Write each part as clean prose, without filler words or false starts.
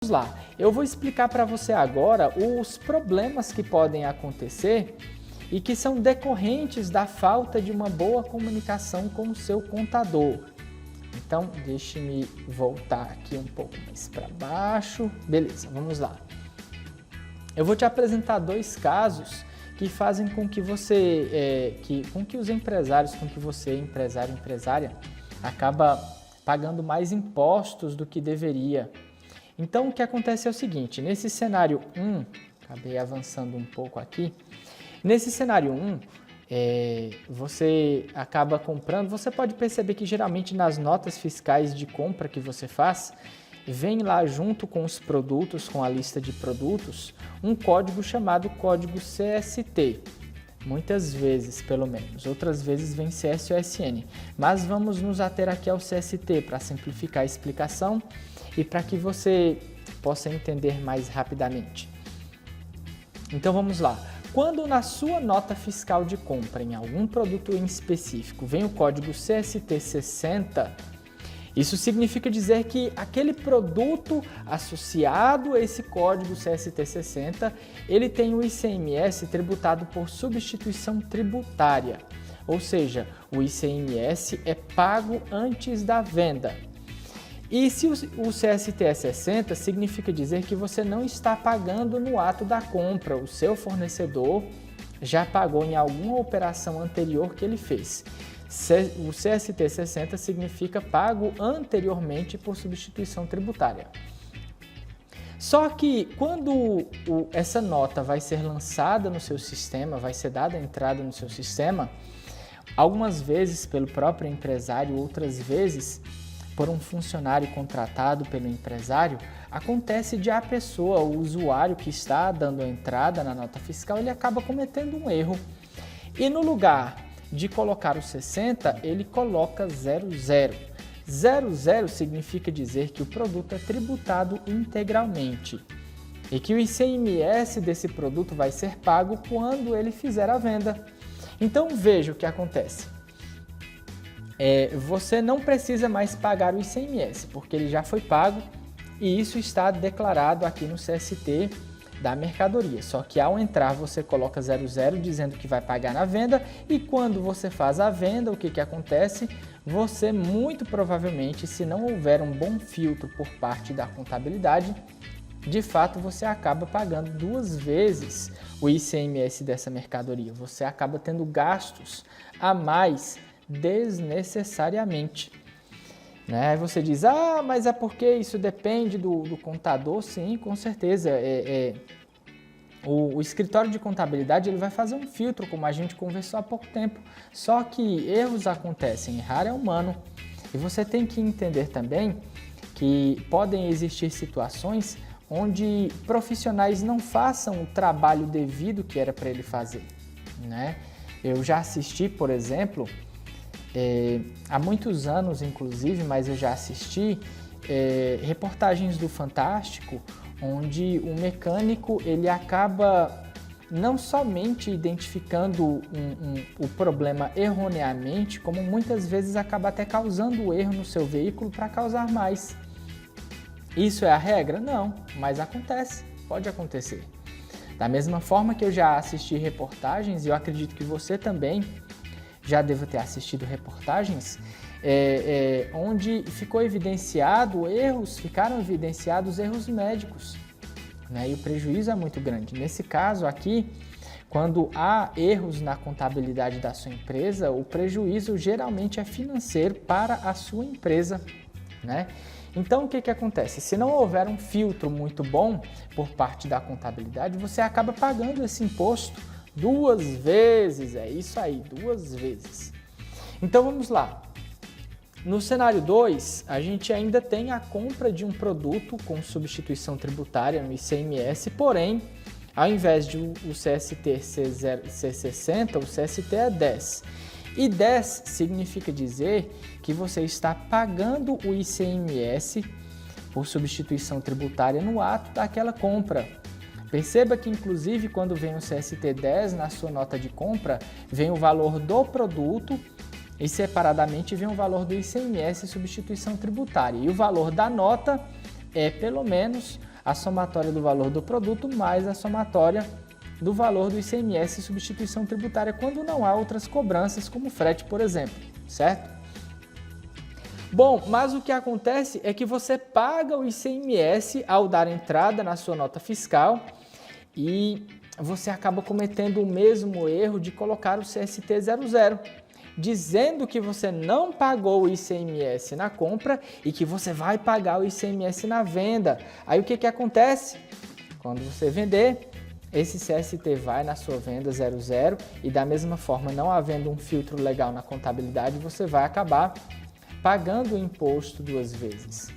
Vamos lá, eu vou explicar para você agora os problemas que podem acontecer e que são decorrentes da falta de uma boa comunicação com o seu contador. Então, deixe-me voltar aqui um pouco mais para baixo. Beleza, vamos lá. Eu vou te apresentar dois casos que fazem com que você, com que os empresários, com que você, empresário, empresária, acaba pagando mais impostos do que deveria. Então, o que acontece é o seguinte, nesse cenário 1, acabei avançando um pouco aqui, nesse cenário 1, você acaba comprando, você pode perceber que geralmente nas notas fiscais de compra que você faz, vem lá junto com os produtos, com a lista de produtos, um código chamado código CST. Muitas vezes, pelo menos, outras vezes vem CSOSN, mas vamos nos ater aqui ao CST para simplificar a explicação e para que você possa entender mais rapidamente. Então vamos lá. Quando na sua nota fiscal de compra em algum produto em específico vem o código CST60, isso significa dizer que aquele produto associado a esse código CST60, ele tem o ICMS tributado por substituição tributária, ou seja, o ICMS é pago antes da venda. E se o CST é 60, significa dizer que você não está pagando no ato da compra, o seu fornecedor já pagou em alguma operação anterior que ele fez. O CST 60 significa pago anteriormente por substituição tributária. Só que quando essa nota vai ser lançada no seu sistema, vai ser dada a entrada no seu sistema, algumas vezes pelo próprio empresário, outras vezes por um funcionário contratado pelo empresário, acontece de a pessoa, o usuário que está dando a entrada na nota fiscal, ele acaba cometendo um erro. E no lugar de colocar o 60, ele coloca 00. 00 significa dizer que o produto é tributado integralmente e que o ICMS desse produto vai ser pago quando ele fizer a venda. Então veja o que acontece. Você não precisa mais pagar o ICMS, porque ele já foi pago e isso está declarado aqui no CST da mercadoria. Só que ao entrar você coloca 00 dizendo que vai pagar na venda e quando você faz a venda, o que acontece? Você muito provavelmente, se não houver um bom filtro por parte da contabilidade, de fato você acaba pagando duas vezes o ICMS dessa mercadoria. Você acaba tendo gastos a mais desnecessariamente. Né? Você diz, mas é porque isso depende do contador? Sim, com certeza. O escritório de contabilidade ele vai fazer um filtro, como a gente conversou há pouco tempo. Só que erros acontecem, errar é humano. E você tem que entender também que podem existir situações onde profissionais não façam o trabalho devido que era para ele fazer. Né? Eu já assisti, por exemplo, há muitos anos inclusive, mas eu já assisti reportagens do Fantástico, onde o mecânico ele acaba não somente identificando o problema erroneamente, como muitas vezes acaba até causando erro no seu veículo para causar mais. Isso é a regra? Não, mas acontece, pode acontecer. Da mesma forma que eu já assisti reportagens, e eu acredito que você também já deva ter assistido reportagens, onde ficaram evidenciados erros médicos, né? E o prejuízo é muito grande. Nesse caso aqui, quando há erros na contabilidade da sua empresa, o prejuízo geralmente é financeiro para a sua empresa, né? Então, o que acontece? Se não houver um filtro muito bom por parte da contabilidade, você acaba pagando esse imposto duas vezes, é isso aí, duas vezes. Então vamos lá. No cenário 2, a gente ainda tem a compra de um produto com substituição tributária no ICMS, porém, ao invés de o CST ser 60, o CST é 10. E 10 significa dizer que você está pagando o ICMS por substituição tributária no ato daquela compra. Perceba que, inclusive, quando vem o CST 10 na sua nota de compra, vem o valor do produto e separadamente vem o valor do ICMS e substituição tributária. E o valor da nota é pelo menos a somatória do valor do produto mais a somatória do valor do ICMS e substituição tributária, quando não há outras cobranças, como frete, por exemplo, certo? Bom, mas o que acontece é que você paga o ICMS ao dar entrada na sua nota fiscal e você acaba cometendo o mesmo erro de colocar o CST 00, dizendo que você não pagou o ICMS na compra e que você vai pagar o ICMS na venda. Aí o que acontece? Quando você vender, esse CST vai na sua venda 00 e da mesma forma, não havendo um filtro legal na contabilidade, você vai acabar pagando o imposto duas vezes,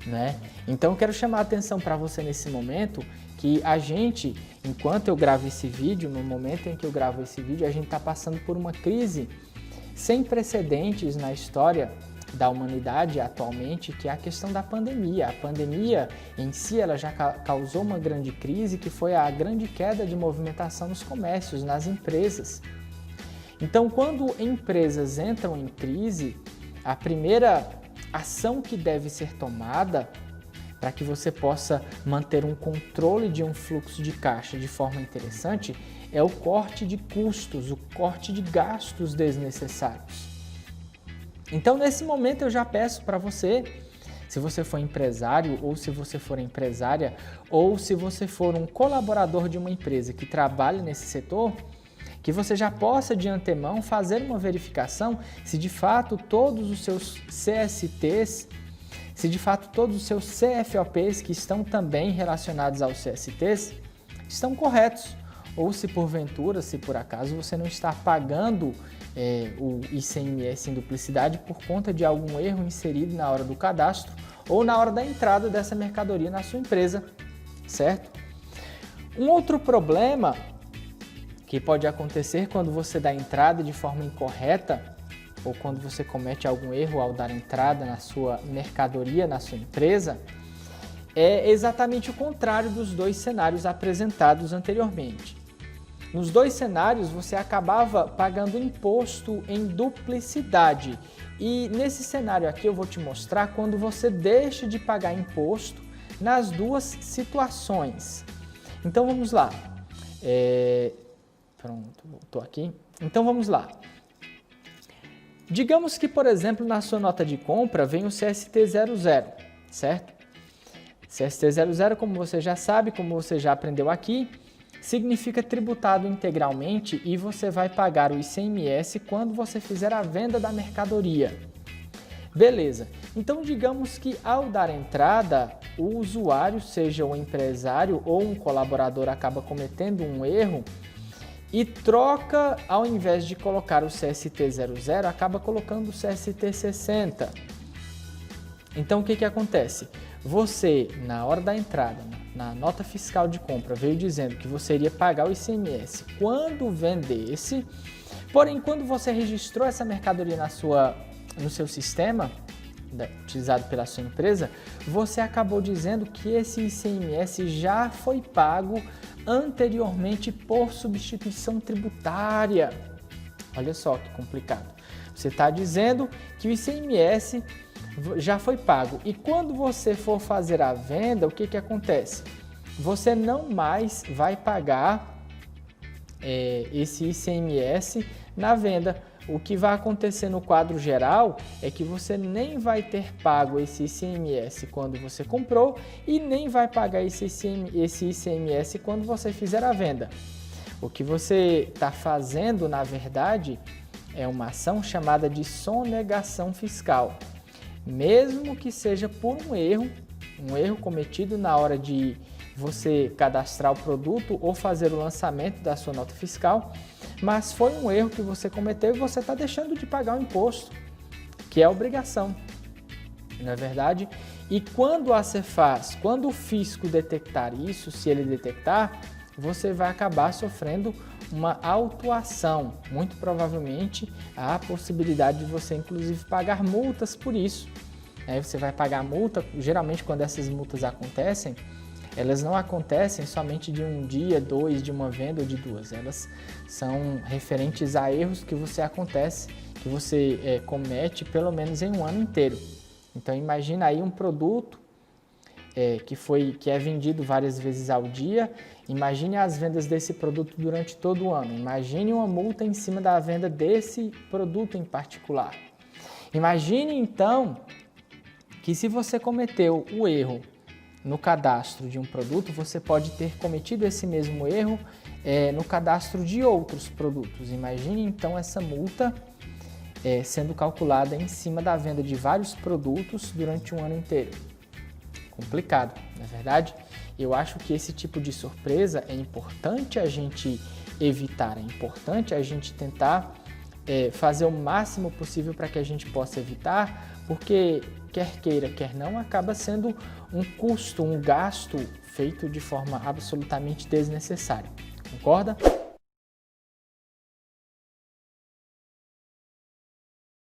né? Então eu quero chamar a atenção para você nesse momento que a gente, enquanto eu gravo esse vídeo, no momento em que eu gravo esse vídeo, a gente está passando por uma crise sem precedentes na história da humanidade atualmente, que é a questão da pandemia. A pandemia em si, ela já causou uma grande crise, que foi a grande queda de movimentação nos comércios, nas empresas. Então, quando empresas entram em crise, a primeira ação que deve ser tomada para que você possa manter um controle de um fluxo de caixa de forma interessante é o corte de custos, o corte de gastos desnecessários. Então, nesse momento, eu já peço para você, se você for empresário ou se você for empresária ou se você for um colaborador de uma empresa que trabalha nesse setor, que você já possa de antemão fazer uma verificação se de fato todos os seus CSTs, se de fato todos os seus CFOPs que estão também relacionados aos CSTs estão corretos. Ou se porventura, se por acaso você não está pagando o ICMS em duplicidade por conta de algum erro inserido na hora do cadastro ou na hora da entrada dessa mercadoria na sua empresa, certo? Um outro problema que pode acontecer quando você dá entrada de forma incorreta ou quando você comete algum erro ao dar entrada na sua mercadoria, na sua empresa, é exatamente o contrário dos dois cenários apresentados anteriormente. Nos dois cenários, você acabava pagando imposto em duplicidade. E nesse cenário aqui eu vou te mostrar quando você deixa de pagar imposto nas duas situações. Então vamos lá. Pronto, voltou aqui. Então vamos lá. Digamos que, por exemplo, na sua nota de compra vem o CST 00, certo? CST 00, como você já sabe, como você já aprendeu aqui, significa tributado integralmente e você vai pagar o ICMS quando você fizer a venda da mercadoria. Beleza, então digamos que ao dar entrada, o usuário, seja um empresário ou um colaborador, acaba cometendo um erro e troca, ao invés de colocar o CST 00, acaba colocando o CST 60. Então o que acontece? Você, na hora da entrada, na nota fiscal de compra, veio dizendo que você iria pagar o ICMS quando vendesse, porém, quando você registrou essa mercadoria no seu sistema, utilizado pela sua empresa, você acabou dizendo que esse ICMS já foi pago anteriormente por substituição tributária. Olha só que complicado. Você está dizendo que o ICMS já foi pago. E quando você for fazer a venda, o que acontece? Você não mais vai pagar esse ICMS na venda. O que vai acontecer no quadro geral é que você nem vai ter pago esse ICMS quando você comprou e nem vai pagar esse ICMS quando você fizer a venda. O que você está fazendo, na verdade, é uma ação chamada de sonegação fiscal. Mesmo que seja por um erro cometido na hora de você cadastrar o produto ou fazer o lançamento da sua nota fiscal, mas foi um erro que você cometeu e você está deixando de pagar o imposto, que é obrigação, não é verdade? E quando a Cefaz, quando o fisco detectar isso, se ele detectar, você vai acabar sofrendo uma autuação. Muito provavelmente há a possibilidade de você, inclusive, pagar multas por isso. Você vai pagar multa, geralmente quando essas multas acontecem, elas não acontecem somente de um dia, dois, de uma venda ou de duas. Elas são referentes a erros que você comete pelo menos em um ano inteiro. Então imagina aí um produto que é vendido várias vezes ao dia, imagine as vendas desse produto durante todo o ano. Imagine uma multa em cima da venda desse produto em particular. Imagine então que se você cometeu o erro no cadastro de um produto, você pode ter cometido esse mesmo erro no cadastro de outros produtos. Imagine então essa multa sendo calculada em cima da venda de vários produtos durante um ano inteiro. Complicado, não é verdade? Eu acho que esse tipo de surpresa é importante a gente evitar, é importante a gente tentar fazer o máximo possível para que a gente possa evitar, porque quer queira, quer não, acaba sendo um custo, um gasto feito de forma absolutamente desnecessária. Concorda?